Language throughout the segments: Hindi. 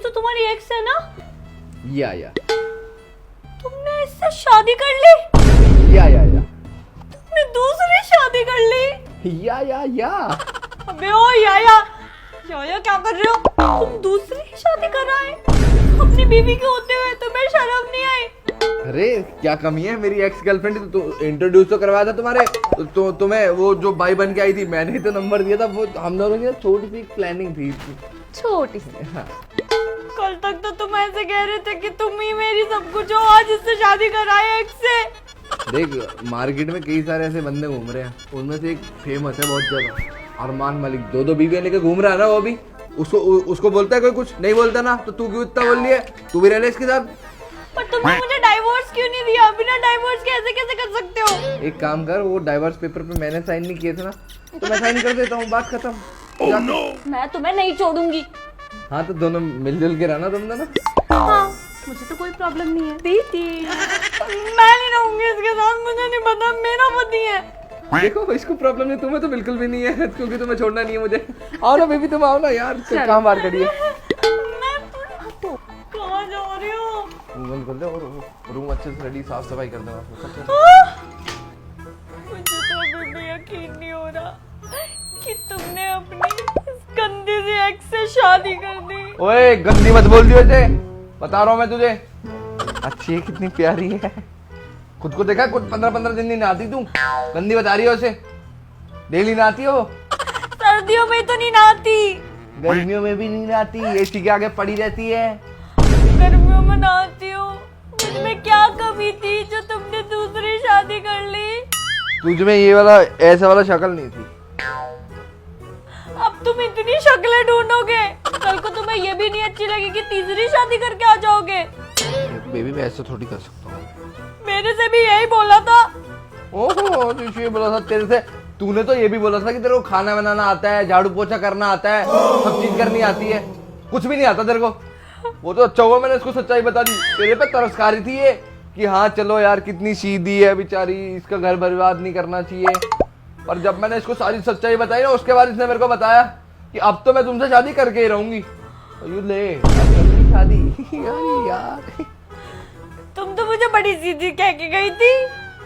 तो तुम्हारी एक्स है ना? या तुमने इससे शादी कर ली? या तुमने दूसरी शादी कर ली? या अबे ओ याया क्या कर रहे हो? तुम दूसरी शादी कर रहा है अपनी बीवी के होते हुए, तुम्हें शर्म नहीं आई? अरे क्या कमी है, मेरी एक्स गर्लफ्रेंड तो इंट्रोड्यूस तो करवाया था तुम्हारे तो तुम्हें वो जो भाई बन के आई थी, मैंने ही तो नंबर दिया था। वो हम दोनों की छोटी सी प्लानिंग थी। छोटी सी? हाँ। कल तक तो तुम ऐसे कह रहे थे कि तुम ही मेरी सब कुछ हो, आज इससे शादी कराए एक्स से। देख मार्केट में कई सारे ऐसे बंदे घूम रहे हैं, उनमें से एक फेमस है बहुत ज्यादा, अरमान मलिक। दो बीवियां लेके घूम रहा है ना वो भी। उसको बोलता है कोई कुछ नहीं बोलता ना, तो तू क्यों इतना बोल रही है? तू भी रह ले इसके साथ। पर तुमने मुझे डाइवोर्स क्यों नहीं दिया? बिना डाइवोर्स के ऐसे कैसे कर सकते हो? एक काम कर, वो डाइवोर्स पेपर पे मैंने साइन नहीं किए थे ना, तो मैं साइन कर देता हूँ, बात खत्म। मैं तुम्हें नहीं छोड़ूंगी। हाँ तो दोनों मिलजुल के रहना तुम दोनों। हाँ मुझे तो कोई प्रॉब्लम नहीं है दीदी। मैं नहीं रहूंगी इसके साथ, मुझे नहीं पता, मेरा पति है। देखो इसको प्रॉब्लम नहीं, तुम्हें तो बिल्कुल भी नहीं है, क्योंकि तुम्हें छोड़ना नहीं है मुझे। आओ ना बेबी, तुम आओ ना यार, कहाँ बाहर खड़ी है? कहाँ जा रही हो? बंद कर दे और रूम अच्छे से रेडी, साफ सफाई कर देना। मुझे तो अभी भी यकीन नहीं हो रहा कि तुमने अपनी इस गंदी सी एक्स से शादी कर दी। ओए गंदी मत बोल दियो इसे, बता रहा हूँ मैं तुझे। अच्छी है, कितनी प्यारी है। खुद को देखा, कुछ 15-15 दिन नहीं नहाती तू, गंदी बता रही हो उसे। डेली नहाती हो? सर्दियों में तो नहीं नहाती, गर्मियों में भी नहीं नहाती, एसी के आगे पड़ी रहती है। गर्मियों में नहाती हूँ। मुझमें क्या कमी थी जो तुमने दूसरी शादी कर ली? तुझमें ये वाला ऐसा वाला शक्ल नहीं थी। अब तुम इतनी शक्लें ढूंढोगे, कल को तुम्हें ये भी नहीं अच्छी लगेगी, तीसरी शादी करके आ जाओगे। बेबी मैं ऐसा थोड़ी कर सकता हूँ। मेरे से भी यही बोला था। ओहो तो ये बोला था तेरे से? तूने तो ये भी बोला था कि तेरे को खाना बनाना आता है, झाड़ू पोछा करना आता है, सब चीज करनी आती है। कुछ भी नहीं आता तेरे को। वो तो अच्छा हुआ मैंने इसको सच्चाई बता दी। तेरे पे तरस खा रही थी ये कि हाँ चलो यार कितनी सीधी है बेचारी, इसका घर बर्बाद नहीं करना चाहिए। और जब मैंने इसको सारी सच्चाई बताई ना, उसके बाद इसने मेरे को बताया कि अब तो मैं तुमसे शादी करके ही रहूंगी। यू ले शादी। यार तुम तो मुझे बड़ी सीधी कह के गई थी,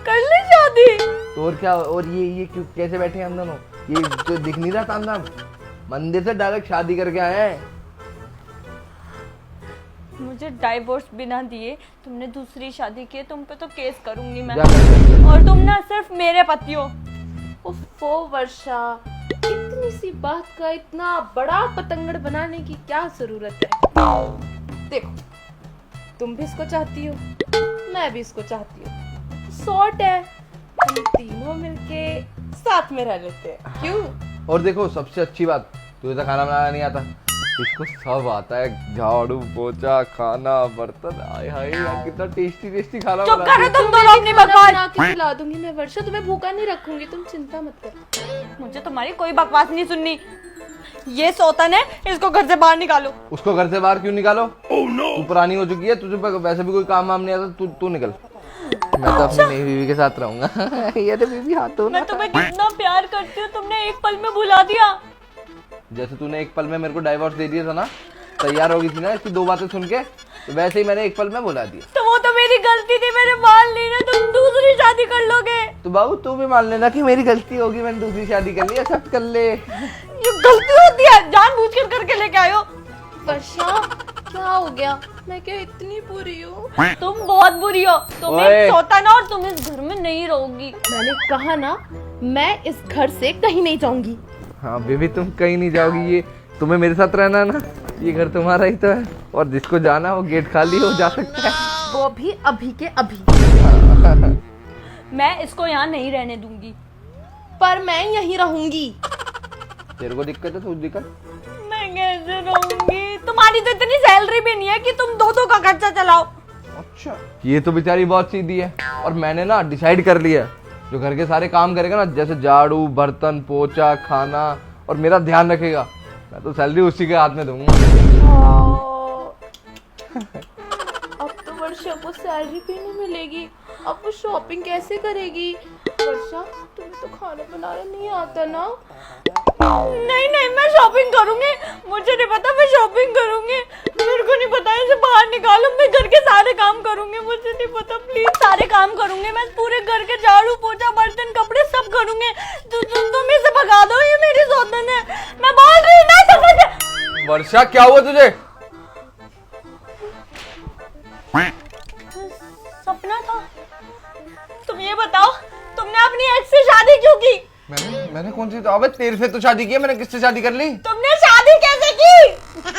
कर ली शादी। तो और क्या? और ये क्यों कैसे बैठे हैं हम दोनों? ये जो दिख नहीं रहा तामझाम, मंदिर से डायरेक्ट शादी करके आए हैं। मुझे डाइवोर्स बिना दिए तुमने दूसरी शादी की, तुम पे तो केस करूंगी मैं। जा। और तुम ना सिर्फ मेरे पति हो। उफ़ो वर्षा, इतनी सी बात का इतना बड़ा पतंगड़ बनाने की क्या जरूरत है? देखो तुम भी इसको चाहती हो, मैं भी इसको चाहती हूँ, सॉर्ट है, हम तीनों मिलके साथ में रह लेते हैं, क्यों? और देखो सबसे अच्छी बात, तुझे तो खाना बनाना नहीं आता, इसको सब आता है। झाड़ू पोछा खाना बर्तन, आय हाय यार कितना टेस्टी टेस्टी खाना चुप बनाती करो है। तुम दोनों अपनी बकवास। बना के खिला दूंगी मैं वर्षा, तुम्हें भूखा नहीं रखूंगी, तुम चिंता मत करो। मुझे तुम्हारी कोई बकवास नहीं सुननी। ये सौतन है, इसको घर से बाहर निकालो। उसको घर से बाहर क्यों निकालो? तू पुरानी हो चुकी है, तुझे वैसे भी कोई काम वाम नहीं आता, तू निकल। मैं तो अपनी नई बीवी के साथ रहूंगा। ये तो बीवी हाथों ना। मैं तुम्हें कितना प्यार करती हूँ, तुमने एक पल में भुला दिया। जैसे तूने एक पल में मेरे को डाइवोर्स दे दिया था ना, तैयार हो गई थी ना इसकी दो बातें सुन के, तो वैसे ही मैंने एक पल में बुला दिया। तो वो तो मेरी गलती थी, मैंने मान ली ना, तुम दूसरी शादी कर लोगे। तो बाबू तू भी मान लेना कि मेरी गलती होगी, मैंने दूसरी शादी कर ली, एक्सेप्ट कर ले। ये गलती होती है, जानबूझकर करके लेके आयो। वर्षा क्या हो गया? मैं क्या इतनी बुरी हूँ? तुम बहुत बुरी हो, तुम एक सौतन हो और तुम इस घर में नहीं रहोगी। मैंने कहा ना, मैं इस घर से कहीं नहीं जाऊंगी। हाँ बेबी तुम कहीं नहीं जाओगी, ये तुम्हें मेरे साथ रहना है ना, ये घर तुम्हारा ही तो है, और जिसको जाना हो गेट खाली हो जा सकता है। वो भी अभी के अभी। मैं इसको यहाँ नहीं रहने दूंगी। पर मैं यहीं रहूंगी। तेरे को दिक्कत है तो दिक्कत। मैं कैसे रहूंगी? तुम्हारी तो इतनी सैलरी भी नहीं है कि तुम दो का खर्चा चलाओ। अच्छा ये तो बेचारी बहुत सीधी है, और मैंने ना डिसाइड कर लिया, जो घर के सारे काम करेगा ना, जैसे झाड़ू बर्तन पोछा खाना, और मेरा ध्यान रखेगा, मैं तो सैलरी उसी के हाथ में दूंगा। अब तो वर्षा को सैलरी भी नहीं मिलेगी, अब वो शॉपिंग कैसे करेगी? वर्षा तुम्हें तो खाना बनाना नहीं आता ना? नहीं नहीं, मैं शॉपिंग करूंगी। मुझे नहीं पता, मैं शॉपिंग करूंगी। मेरे को नहीं पता, इसे बाहर निकालो। मैं घर के सारे काम करूंगी। मुझे नहीं पता, प्लीज। सारे काम करूंगी मैं, पूरे घर के झाड़ू पोछा बर्तन कपड़े सब करूंगी। तुम इसे भगा दो, ये मेरी सौतन है। मैं बोल रही हूँ ना, समझ। वर्षा क्या हुआ तुझे? सपना था। तुम ये बताओ, तुमने अपनी एक्स से शादी क्यों की? मैंने कौन सी? अबे तेरे से तो शादी की है मैंने, किससे शादी कर ली? तुमने शादी कैसे की?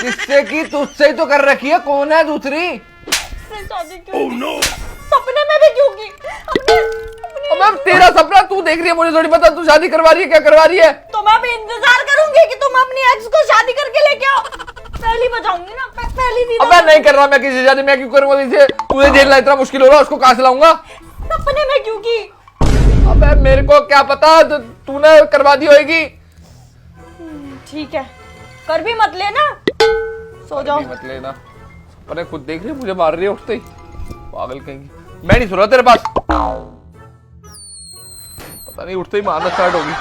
किससे की? तुझसे ही तो कर रखी है। कौन है दूसरी? से शादी क्यों? Oh, no. सपने में भी क्यों की? अब तेरा सपना तू देख रही है, मुझे थोड़ी पता। तू शादी करवा रही है, क्या करवा रही है? तो मैं भी इंतजार करूंगी कि तुम अपनी एक्स को शादी करके लेके आओ। पहली बजाऊंगी ना, पहली दी। अब मैं नहीं कर रहा, मैं किसी शादी में क्यों करूंगा इसे? तुझे झेलना इतना मुश्किल हो रहा है, उसको कहां से लाऊंगा? सपने में क्यों की? अबे मेरे को क्या पता, तूने करवा दी होगी। ठीक है, कर भी मत लेना, सो जाओ। मत लेना। अरे खुद देख रही है, मुझे मार रही है उठते ही। पागल कहेंगी। मैं नहीं सुन रहा तेरे पास। पता नहीं उठते ही मारना स्टार्ट होगी।